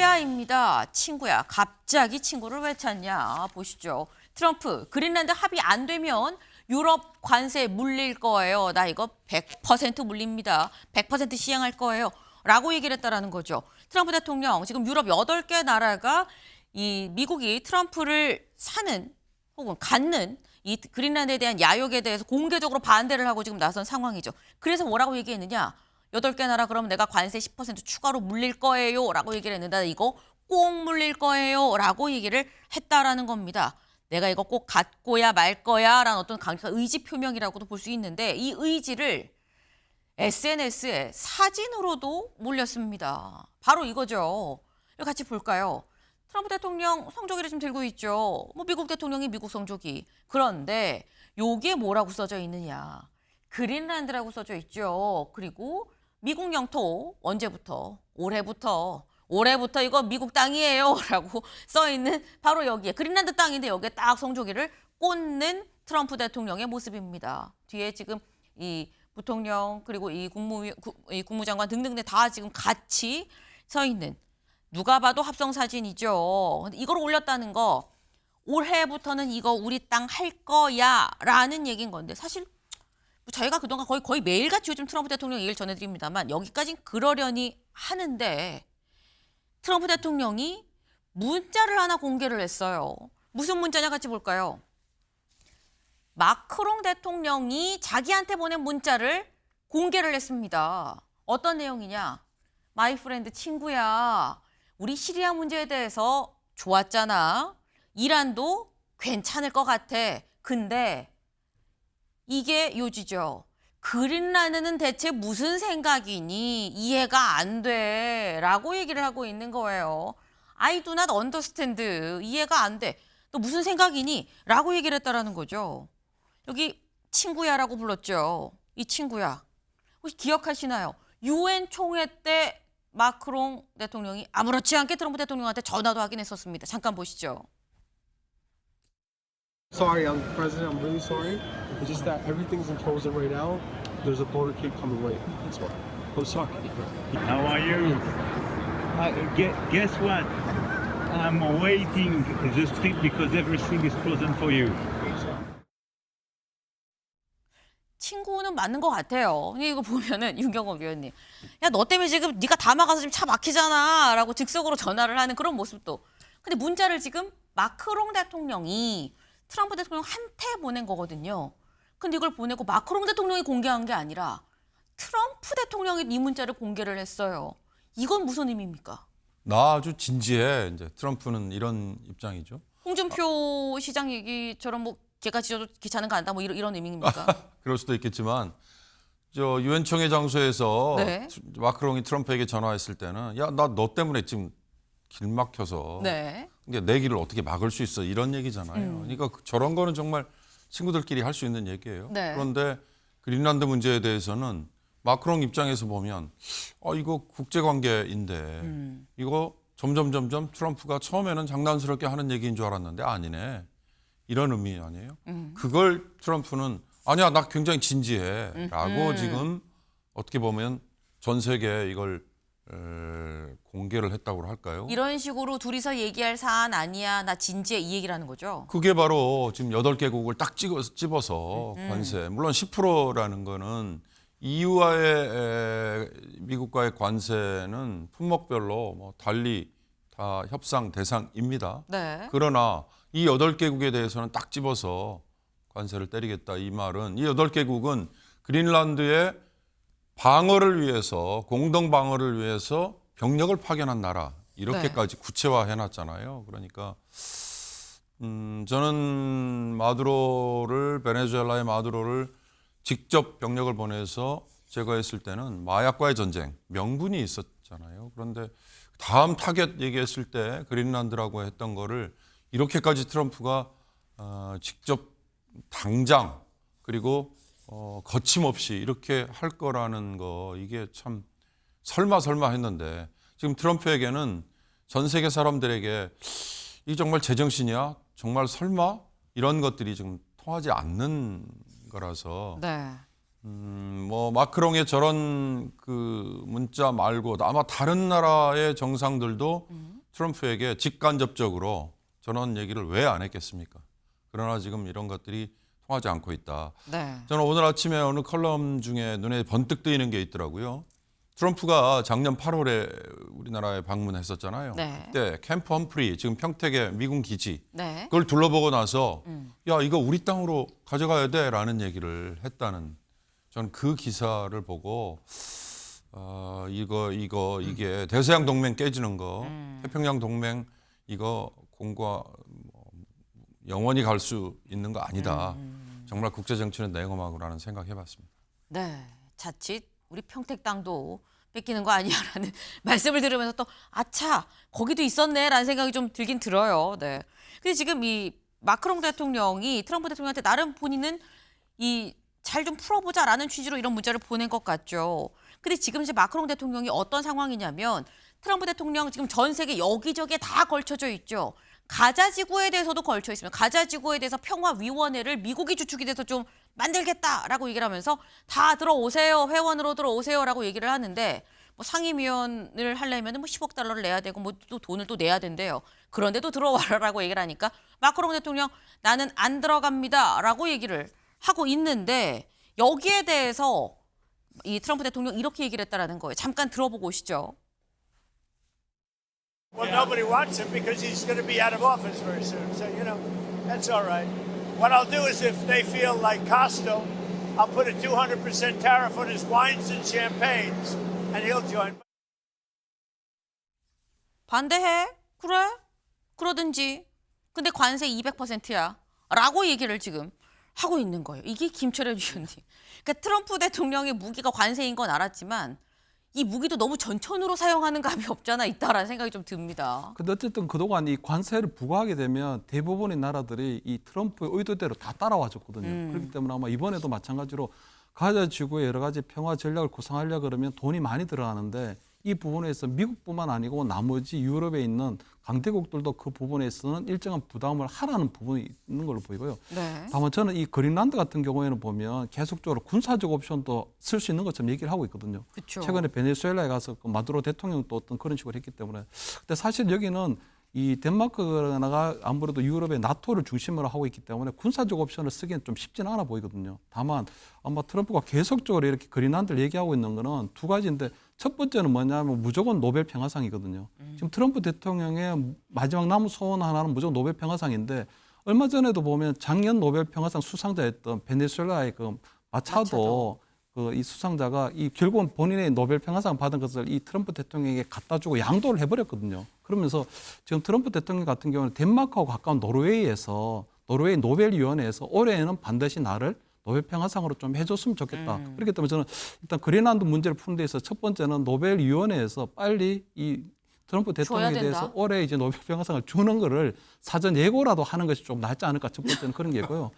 친구야입니다. 친구야. 갑자기 친구를 왜 찾냐? 보시죠. 트럼프, 그린란드 합의 안 되면 유럽 관세 물릴 거예요. 나 이거 100% 물립니다. 100% 시행할 거예요. 라고 얘기를 했다라는 거죠. 트럼프 대통령, 지금 유럽 8개 나라가 이 미국이 트럼프를 사는 혹은 갖는 이 그린란드에 대한 야욕에 대해서 공개적으로 반대를 하고 지금 나선 상황이죠. 그래서 뭐라고 얘기했느냐? 8개 나라 그럼 내가 관세 10% 추가로 물릴 거예요. 라고 얘기를 했는데 이거 꼭 물릴 거예요. 라고 얘기를 했다라는 겁니다. 내가 이거 꼭 갖고야 말 거야 라는 어떤 강력한 의지 표명이라고도 볼 수 있는데 이 의지를 SNS에 사진으로도 올렸습니다. 바로 이거죠. 이거 같이 볼까요? 트럼프 대통령 성조기를 지금 들고 있죠. 뭐 미국 대통령이 미국 성조기. 그런데 요게 뭐라고 써져 있느냐. 그린란드라고 써져 있죠. 그리고 미국 영토 언제부터? 올해부터 이거 미국 땅이에요 라고 써있는 바로 여기에 그린란드 땅인데 여기에 딱 성조기를 꽂는 트럼프 대통령의 모습입니다. 뒤에 지금 이 부통령 그리고 이 국무장관 등등 다 지금 같이 서 있는 누가 봐도 합성 사진이죠. 근데 이걸 올렸다는 거 올해부터는 이거 우리 땅 할 거야 라는 얘기인 건데 사실 저희가 그동안 거의 매일같이 요즘 트럼프 대통령 얘기를 전해드립니다만 여기까지는 그러려니 하는데 트럼프 대통령이 문자를 하나 공개를 했어요. 무슨 문자냐 같이 볼까요? 마크롱 대통령이 자기한테 보낸 문자를 공개를 했습니다. 어떤 내용이냐? 마이 프렌드 친구야. 우리 시리아 문제에 대해서 좋았잖아. 이란도 괜찮을 것 같아. 근데 이게 요지죠. 그린란드는 대체 무슨 생각이니? 이해가 안 돼. 라고 얘기를 하고 있는 거예요. I do not understand. 이해가 안 돼. 너 무슨 생각이니? 라고 얘기를 했다라는 거죠. 여기 친구야라고 불렀죠. 이 친구야. 혹시 기억하시나요? UN 총회 때 마크롱 대통령이 아무렇지 않게 트럼프 대통령한테 전화도 하긴 했었습니다. 잠깐 보시죠. Sorry, I'm president. I'm really sorry. It's just that everything's in frozen right now. There's a motorcade coming right. That's why. I'm sorry. How are you? Guess what? I'm waiting the street because everything is frozen for you. 친구는 맞는 것 같아요. 근데 이거 보면은 윤경호 위원님, 야 너 때문에 지금 네가 다 막아서 지금 차 막히잖아라고 즉석으로 전화를 하는 그런 모습도. 근데 문자를 지금 마크롱 대통령이 트럼프 대통령한테 보낸 거거든요. 근데 이걸 보내고 마크롱 대통령이 공개한 게 아니라 트럼프 대통령이 이 문자를 공개를 했어요. 이건 무슨 의미입니까? 나 아주 진지해. 이제 트럼프는 이런 입장이죠. 홍준표 시장 얘기처럼 뭐 걔가 지어도 기차는 간다 뭐 이런 의미입니까? 그럴 수도 있겠지만 저 유엔 총회 장소에서 네. 마크롱이 트럼프에게 전화했을 때는 야, 나 너 때문에 지금 길 막혀서 네. 그러니까 내 길을 어떻게 막을 수 있어 이런 얘기잖아요. 그러니까 저런 거는 정말 친구들끼리 할 수 있는 얘기예요. 네. 그런데 그린란드 문제에 대해서는 마크롱 입장에서 보면 이거 국제관계인데 이거 점점 트럼프가 처음에는 장난스럽게 하는 얘기인 줄 알았는데 아니네. 이런 의미 아니에요? 그걸 트럼프는 아니야 나 굉장히 진지해 라고 지금 어떻게 보면 전 세계에 이걸 공개를 했다고 할까요? 이런 식으로 둘이서 얘기할 사안 아니야. 나 진지해 이 얘기라는 거죠. 그게 바로 지금 8개국을 딱 집어서 관세. 물론 10%라는 거는 EU와의 미국과의 관세는 품목별로 뭐 달리 다 협상 대상입니다. 네. 그러나 이 8개국에 대해서는 딱 집어서 관세를 때리겠다. 이 말은 이 8개국은 그린란드의 방어를 위해서 공동 방어를 위해서 병력을 파견한 나라 이렇게까지 구체화해 놨잖아요. 그러니까 저는 베네수엘라의 마두로를 직접 병력을 보내서 제거했을 때는 마약과의 전쟁 명분이 있었잖아요. 그런데 다음 타겟 얘기했을 때 그린란드라고 했던 거를 이렇게까지 트럼프가 직접 당장 그리고 거침없이 이렇게 할 거라는 거 이게 참 설마 했는데 지금 트럼프에게는 전 세계 사람들에게 이 정말 제정신이야? 정말 설마? 이런 것들이 지금 통하지 않는 거라서 네. 뭐 마크롱의 저런 그 문자 말고 아마 다른 나라의 정상들도 트럼프에게 직간접적으로 전원 얘기를 왜 안 했겠습니까? 그러나 지금 이런 것들이 통하지 않고 있다. 네. 저는 오늘 아침에 어느 컬럼 중에 눈에 번뜩 뜨이는 게 있더라고요. 트럼프가 작년 8월에 우리나라에 방문했었잖아요. 네. 그때 캠프 험프리, 지금 평택의 미군 기지, 네. 그걸 둘러보고 나서 야, 이거 우리 땅으로 가져가야 돼라는 얘기를 했다는, 저는 그 기사를 보고 이게 대서양 동맹 깨지는 거, 태평양 동맹 이거 공과 영원히 갈 수 있는 거 아니다. 정말 국제 정치는 냉엄하구나라는 생각해봤습니다. 네. 자칫 우리 평택 땅도 뺏기는 거 아니야라는 말씀을 들으면서 또 아차 거기도 있었네라는 생각이 좀 들긴 들어요. 네. 근데 지금 이 마크롱 대통령이 트럼프 대통령한테 나름 본인은 이 잘 좀 풀어보자라는 취지로 이런 문자를 보낸 것 같죠. 근데 지금 이제 마크롱 대통령이 어떤 상황이냐면 트럼프 대통령 지금 전 세계 여기저기에 다 걸쳐져 있죠. 가자 지구에 대해서도 걸쳐 있으면 가자 지구에 대해서 평화위원회를 미국이 주축이 돼서 좀 만들겠다라고 얘기를 하면서 다 들어오세요. 회원으로 들어오세요라고 얘기를 하는데 뭐 상임위원을 하려면 뭐 10억 달러를 내야 되고 뭐 또 돈을 또 내야 된대요. 그런데도 들어와라라고 얘기를 하니까 마크롱 대통령 나는 안 들어갑니다라고 얘기를 하고 있는데 여기에 대해서 이 트럼프 대통령 이렇게 얘기를 했다라는 거예요. 잠깐 들어보고 오시죠. Well, nobody wants him because he's going to be out of office very soon. So, that's all right. What I'll do is if they feel like Costo, I'll put a 200% tariff on his wines and champagnes, and he'll join. 반대해? 그래? 그러든지. 근데 관세 200%야. 라고 얘기를 지금 하고 있는 거예요. 이게 김철현 위원님. 그러니까 트럼프 대통령의 무기가 관세인 건 알았지만 이 무기도 너무 전천후로 사용하는 감이 없잖아 있다라는 생각이 좀 듭니다. 근데 어쨌든 그동안 이 관세를 부과하게 되면 대부분의 나라들이 이 트럼프의 의도대로 다 따라와 줬거든요. 그렇기 때문에 아마 이번에도 마찬가지로 가자 지구에 여러 가지 평화 전략을 구상하려고 그러면 돈이 많이 들어가는데 이 부분에서 미국뿐만 아니고 나머지 유럽에 있는 강대국들도 그 부분에서는 일정한 부담을 하라는 부분이 있는 걸로 보이고요. 네. 다만 저는 이 그린란드 같은 경우에는 보면 계속적으로 군사적 옵션도 쓸 수 있는 것처럼 얘기를 하고 있거든요. 그쵸. 최근에 베네수엘라에 가서 그 마두로 대통령도 어떤 그런 식으로 했기 때문에. 근데 사실 여기는 이 덴마크가 아무래도 유럽의 나토를 중심으로 하고 있기 때문에 군사적 옵션을 쓰기엔 좀 쉽지는 않아 보이거든요. 다만 아마 트럼프가 계속적으로 이렇게 그린란드를 얘기하고 있는 거는 두 가지인데 첫 번째는 뭐냐면 무조건 노벨 평화상이거든요. 지금 트럼프 대통령의 마지막 남은 소원 하나는 무조건 노벨 평화상인데 얼마 전에도 보면 작년 노벨 평화상 수상자였던 베네수엘라의 그 마차도 그 이 수상자가 이 결국은 본인의 노벨 평화상 받은 것을 이 트럼프 대통령에게 갖다 주고 양도를 해버렸거든요. 그러면서 지금 트럼프 대통령 같은 경우는 덴마크하고 가까운 노르웨이에서 노르웨이 노벨위원회에서 올해에는 반드시 나를 노벨 평화상으로 좀 해줬으면 좋겠다. 그렇기 때문에 저는 일단 그린란드 문제를 푸는 데 있어서 첫 번째는 노벨위원회에서 빨리 이 트럼프 대통령에 대해서 올해 이제 노벨 평화상을 주는 거를 사전 예고라도 하는 것이 좀 낫지 않을까. 첫 번째는 그런 게고요.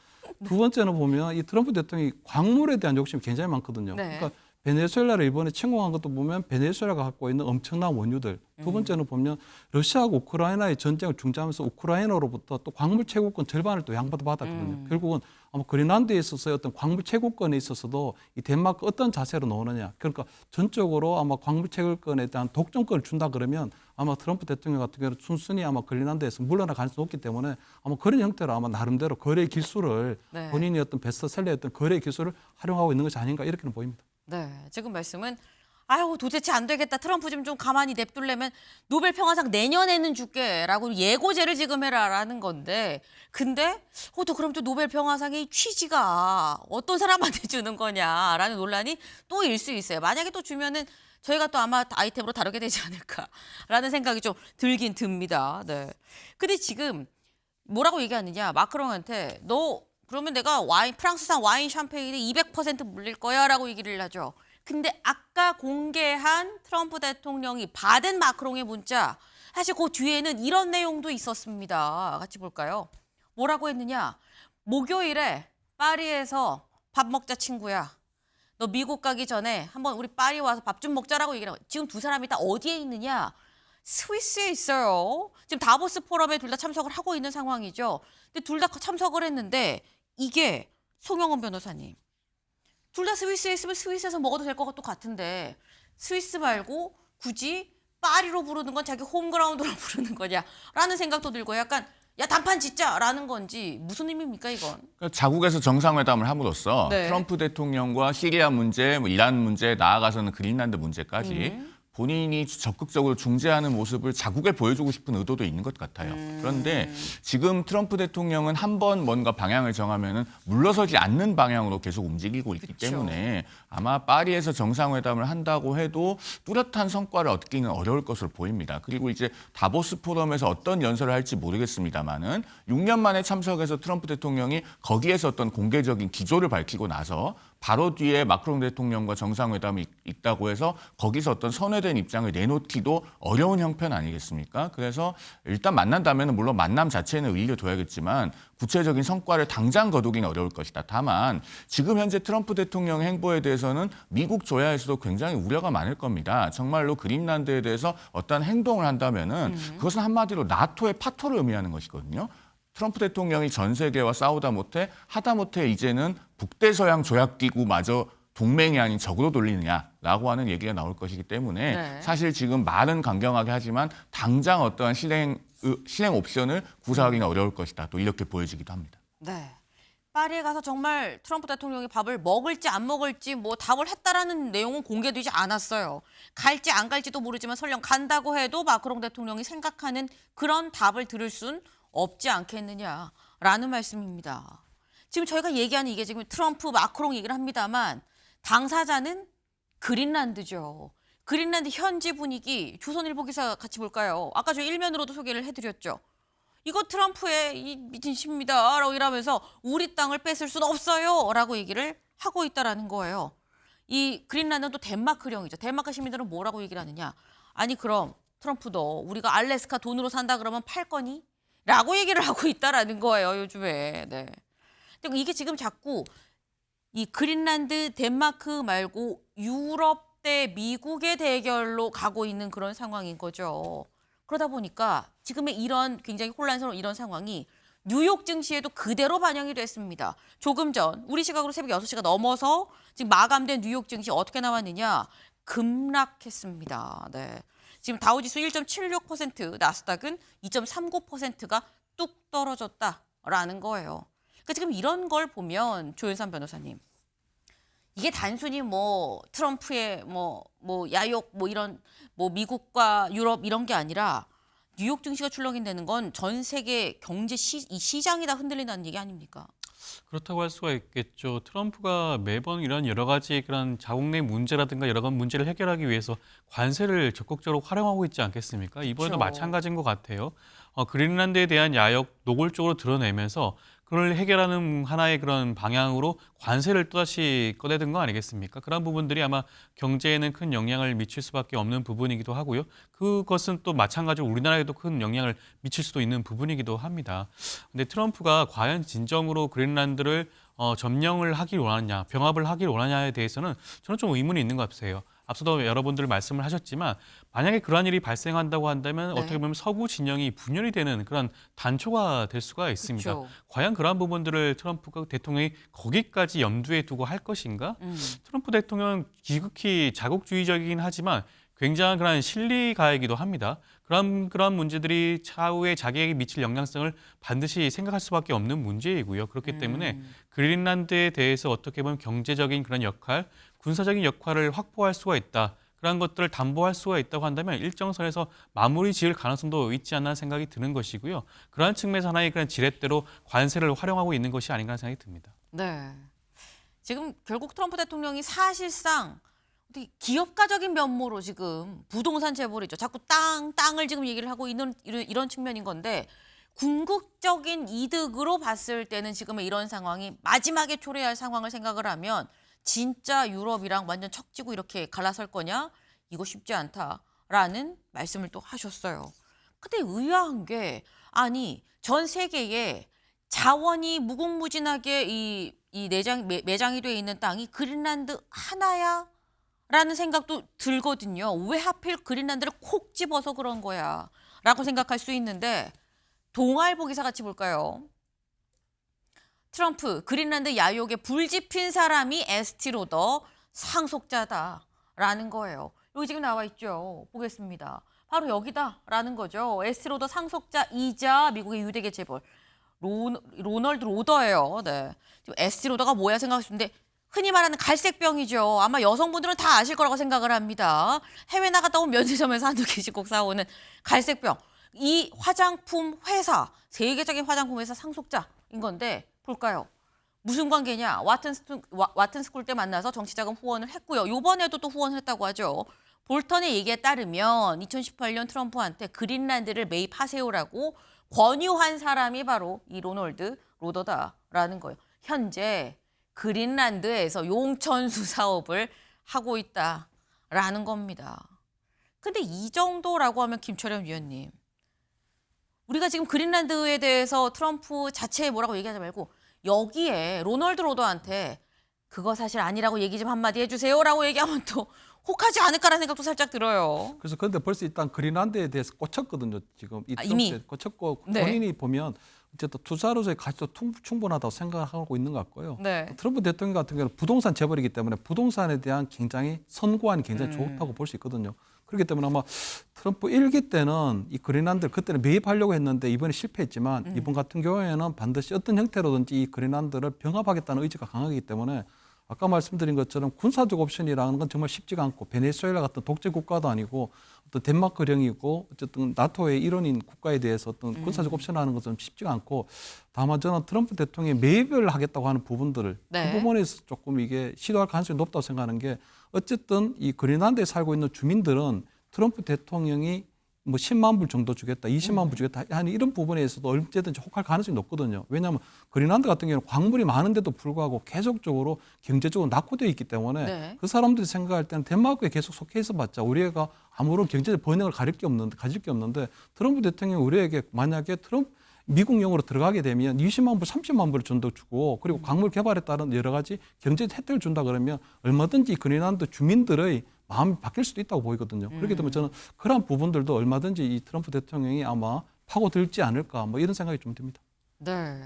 두 번째는 보면 이 트럼프 대통령이 광물에 대한 욕심이 굉장히 많거든요. 네. 그러니까 베네수엘라를 이번에 침공한 것도 보면 베네수엘라가 갖고 있는 엄청난 원유들. 두 번째는 보면 러시아하고 우크라이나의 전쟁을 중지하면서 우크라이나로부터 또 광물 채굴권 절반을 또 양받았거든요. 결국은 아마 그린란드에 있어서의 어떤 광물 채굴권에 있어서도 이 덴마크 어떤 자세로 나오느냐. 그러니까 전적으로 아마 광물 채굴권에 대한 독점권을 준다 그러면 아마 트럼프 대통령 같은 경우는 순순히 아마 그린란드에서 물러날 가능성이 높기 때문에 아마 그런 형태로 아마 나름대로 거래 기술을 네. 본인이 어떤 베스트셀러였던 거래 기술을 활용하고 있는 것이 아닌가 이렇게는 보입니다. 네, 지금 말씀은 아유 도대체 안 되겠다. 트럼프 좀 가만히 냅둘려면 노벨 평화상 내년에는 줄게라고 예고제를 지금 해라라는 건데 근데 또 그럼 또 노벨 평화상의 취지가 어떤 사람한테 주는 거냐라는 논란이 또 일 수 있어요. 만약에 또 주면은 저희가 또 아마 아이템으로 다루게 되지 않을까라는 생각이 좀 들긴 듭니다. 네. 근데 지금 뭐라고 얘기하느냐 마크롱한테 너 그러면 내가 프랑스산 와인 샴페인에 200% 물릴 거야라고 얘기를 하죠. 근데 아까 공개한 트럼프 대통령이 받은 마크롱의 문자 사실 그 뒤에는 이런 내용도 있었습니다. 같이 볼까요? 뭐라고 했느냐? 목요일에 파리에서 밥 먹자 친구야. 너 미국 가기 전에 한번 우리 파리 와서 밥 좀 먹자라고 얘기를 하고 지금 두 사람이 다 어디에 있느냐? 스위스에 있어요. 지금 다보스 포럼에 둘 다 참석을 하고 있는 상황이죠. 근데 둘 다 참석을 했는데 이게 송영원 변호사님. 둘 다 스위스에 있으면 스위스에서 먹어도 될 것 같은데 스위스 말고 굳이 파리로 부르는 건 자기 홈그라운드로 부르는 거냐라는 생각도 들고 약간 야 단판 짓자라는 건지 무슨 의미입니까 이건? 그러니까 자국에서 정상회담을 함으로써 네. 트럼프 대통령과 시리아 문제, 뭐 이란 문제, 나아가서는 그린란드 문제까지 본인이 적극적으로 중재하는 모습을 자국에 보여주고 싶은 의도도 있는 것 같아요. 그런데 지금 트럼프 대통령은 한 번 뭔가 방향을 정하면은 물러서지 않는 방향으로 계속 움직이고 있기 그쵸. 때문에 아마 파리에서 정상회담을 한다고 해도 뚜렷한 성과를 얻기는 어려울 것으로 보입니다. 그리고 이제 다보스 포럼에서 어떤 연설을 할지 모르겠습니다만은 6년 만에 참석해서 트럼프 대통령이 거기에서 어떤 공개적인 기조를 밝히고 나서 바로 뒤에 마크롱 대통령과 정상회담이 있다고 해서 거기서 어떤 선회된 입장을 내놓기도 어려운 형편 아니겠습니까? 그래서 일단 만난다면 물론 만남 자체는 의의를 둬야겠지만 구체적인 성과를 당장 거두기는 어려울 것이다. 다만 지금 현재 트럼프 대통령의 행보에 대해서는 미국 조야에서도 굉장히 우려가 많을 겁니다. 정말로 그린란드에 대해서 어떤 행동을 한다면은 그것은 한마디로 나토의 파토를 의미하는 것이거든요. 트럼프 대통령이 전 세계와 싸우다 못해 하다못해 이제는 북대서양 조약기구마저 동맹이 아닌 적으로 돌리느냐라고 하는 얘기가 나올 것이기 때문에 네. 사실 지금 말은 강경하게 하지만 당장 어떠한 실행 옵션을 구사하기는 어려울 것이다. 또 이렇게 보여지기도 합니다. 네. 파리에 가서 정말 트럼프 대통령이 밥을 먹을지 안 먹을지 뭐 답을 했다라는 내용은 공개되지 않았어요. 갈지 안 갈지도 모르지만 설령 간다고 해도 마크롱 대통령이 생각하는 그런 답을 들을 순 없지 않겠느냐라는 말씀입니다. 지금 저희가 얘기하는 이게 지금 트럼프, 마크롱 얘기를 합니다만 당사자는 그린란드죠. 그린란드 현지 분위기 조선일보 기사 같이 볼까요? 아까 저 일면으로도 소개를 해드렸죠. 이거 트럼프의 이 미친 시입니다. 라고 이러면서 우리 땅을 뺏을 수는 없어요. 라고 얘기를 하고 있다라는 거예요. 이 그린란드는 또 덴마크령이죠. 덴마크 시민들은 뭐라고 얘기를 하느냐. 아니 그럼 트럼프도 우리가 알래스카 돈으로 산다 그러면 팔 거니? 라고 얘기를 하고 있다라는 거예요. 요즘에. 네. 근데 이게 지금 자꾸 이 그린란드, 덴마크 말고 유럽 대 미국의 대결로 가고 있는 그런 상황인 거죠. 그러다 보니까 지금의 이런 굉장히 혼란스러운 이런 상황이 뉴욕 증시에도 그대로 반영이 됐습니다. 조금 전 우리 시각으로 새벽 6시가 넘어서 지금 마감된 뉴욕 증시 어떻게 나왔느냐? 급락했습니다. 네. 지금 다우지수 1.76%, 나스닥은 2.39%가 뚝 떨어졌다라는 거예요. 그러니까 지금 이런 걸 보면 조윤선 변호사님, 이게 단순히 뭐 트럼프의 뭐 야욕 뭐 이런 뭐 미국과 유럽 이런 게 아니라 뉴욕 증시가 출렁인다는 건 전 세계 경제 이 시장이 다 흔들린다는 얘기 아닙니까? 그렇다고 할 수가 있겠죠. 트럼프가 매번 이런 여러 가지 그런 자국 내 문제라든가 여러 가지 문제를 해결하기 위해서 관세를 적극적으로 활용하고 있지 않겠습니까? 이번에도 그렇죠. 마찬가지인 것 같아요. 그린란드에 대한 야욕 노골적으로 드러내면서 그걸 해결하는 하나의 그런 방향으로 관세를 또다시 꺼내든 거 아니겠습니까? 그런 부분들이 아마 경제에는 큰 영향을 미칠 수밖에 없는 부분이기도 하고요. 그것은 또 마찬가지로 우리나라에도 큰 영향을 미칠 수도 있는 부분이기도 합니다. 근데 트럼프가 과연 진정으로 그린란드를 점령을 하길 원하냐, 병합을 하길 원하냐에 대해서는 저는 좀 의문이 있는 것 같아요. 앞서도 여러분들 말씀을 하셨지만 만약에 그러한 일이 발생한다고 한다면 네. 어떻게 보면 서구 진영이 분열이 되는 그런 단초가 될 수가 있습니다. 그쵸. 과연 그러한 부분들을 트럼프 대통령이 거기까지 염두에 두고 할 것인가? 트럼프 대통령은 지극히 자국주의적이긴 하지만 굉장한 그런 실리가이기도 합니다. 그런 문제들이 차후에 자기에게 미칠 영향성을 반드시 생각할 수밖에 없는 문제이고요. 그렇기 때문에 그린란드에 대해서 어떻게 보면 경제적인 그런 역할, 군사적인 역할을 확보할 수가 있다. 그런 것들을 담보할 수가 있다고 한다면 일정 선에서 마무리 지을 가능성도 있지 않나 생각이 드는 것이고요. 그러한 측면에서 하나의 그런 지렛대로 관세를 활용하고 있는 것이 아닌가 생각이 듭니다. 네. 지금 결국 트럼프 대통령이 사실상 어떻게 기업가적인 면모로 지금 부동산 재벌이죠. 자꾸 땅을 지금 얘기를 하고 있는 이런 측면인 건데 궁극적인 이득으로 봤을 때는 지금의 이런 상황이 마지막에 초래할 상황을 생각을 하면 진짜 유럽이랑 완전 척지고 이렇게 갈라설 거냐? 이거 쉽지 않다라는 말씀을 또 하셨어요. 근데 의아한 게 아니 전 세계에 자원이 무궁무진하게 이 매장이 돼 있는 땅이 그린란드 하나야? 라는 생각도 들거든요. 왜 하필 그린란드를 콕 집어서 그런 거야? 라고 생각할 수 있는데 동아일보 기사 같이 볼까요? 트럼프, 그린란드 야욕에 불 지핀 사람이 에스티로더 상속자다라는 거예요. 여기 지금 나와 있죠. 보겠습니다. 바로 여기다라는 거죠. 에스티로더 상속자이자 미국의 유대계 재벌 로널드 로더예요. 네. 지금 에스티로더가 뭐야 생각하시는데 흔히 말하는 갈색병이죠. 아마 여성분들은 다 아실 거라고 생각을 합니다. 해외 나갔다 온 면세점에서 한두 개씩 꼭 사오는 갈색병. 이 화장품 회사, 세계적인 화장품 회사 상속자인 건데 볼까요? 무슨 관계냐? 와튼 스쿨 때 만나서 정치자금 후원을 했고요. 이번에도 또 후원했다고 하죠. 볼턴의 얘기에 따르면 2018년 트럼프한테 그린란드를 매입하세요라고 권유한 사람이 바로 이 로널드 로더다라는 거예요. 현재 그린란드에서 용천수 사업을 하고 있다라는 겁니다. 근데 이 정도라고 하면 김철현 위원님, 우리가 지금 그린란드에 대해서 트럼프 자체에 뭐라고 얘기하지 말고 여기에 로널드 로더한테 그거 사실 아니라고 얘기 좀 한마디 해주세요라고 얘기하면 또 혹하지 않을까라는 생각도 살짝 들어요. 그래서 그런데 벌써 일단 그린란드에 대해서 꽂혔거든요. 지금 이 이미? 트럼프에 꽂혔고 네. 본인이 보면 어쨌든 투자로서의 가치도 충분하다고 생각하고 있는 것 같고요. 네. 트럼프 대통령 같은 경우는 부동산 재벌이기 때문에 부동산에 대한 굉장히 선고안이 굉장히 좋다고 볼 수 있거든요. 그렇기 때문에 아마 트럼프 1기 때는 이 그린란드를 그때는 매입하려고 했는데 이번에 실패했지만 이번 같은 경우에는 반드시 어떤 형태로든지 이 그린란드를 병합하겠다는 의지가 강하기 때문에 아까 말씀드린 것처럼 군사적 옵션이라는 건 정말 쉽지가 않고 베네수엘라 같은 독재 국가도 아니고 어떤 덴마크령이고 어쨌든 나토의 일원인 국가에 대해서 어떤 군사적 옵션하는 것은 쉽지가 않고 다만 저는 트럼프 대통령이 매입을 하겠다고 하는 부분들을 네. 그 부분에서 조금 이게 시도할 가능성이 높다고 생각하는 게 어쨌든 이 그린란드에 살고 있는 주민들은 트럼프 대통령이 뭐 10만 불 정도 주겠다, 20만 불 주겠다 하는 이런 부분에 있어서도 언제든지 혹할 가능성이 높거든요. 왜냐하면 그린란드 같은 경우는 광물이 많은데도 불구하고 계속적으로 경제적으로 낙후되어 있기 때문에 네. 그 사람들이 생각할 때는 덴마크에 계속 속해 있어봤자 우리가 아무런 경제적 번영을 가질 게 없는데 트럼프 대통령이 우리에게 만약에 미국령으로 들어가게 되면 20만 불, 30만 불을 전도 주고 그리고 광물 개발에 따른 여러 가지 경제 혜택을 준다 그러면 얼마든지 그린란드 주민들의 마음이 바뀔 수도 있다고 보이거든요. 그렇기 때문에 저는 그런 부분들도 얼마든지 이 트럼프 대통령이 아마 파고들지 않을까 뭐 이런 생각이 좀 듭니다. 네.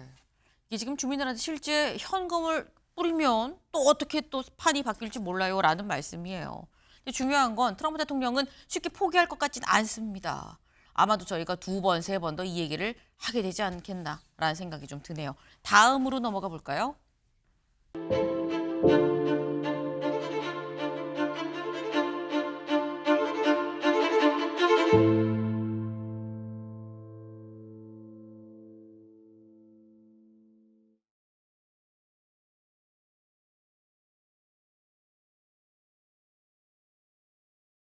이게 지금 주민들한테 실제 현금을 뿌리면 또 어떻게 또 판이 바뀔지 몰라요라는 말씀이에요. 근데 중요한 건 트럼프 대통령은 쉽게 포기할 것 같진 않습니다. 아마도 저희가 2번, 3번 더 이 얘기를 하게 되지 않겠나라는 생각이 좀 드네요. 다음으로 넘어가 볼까요?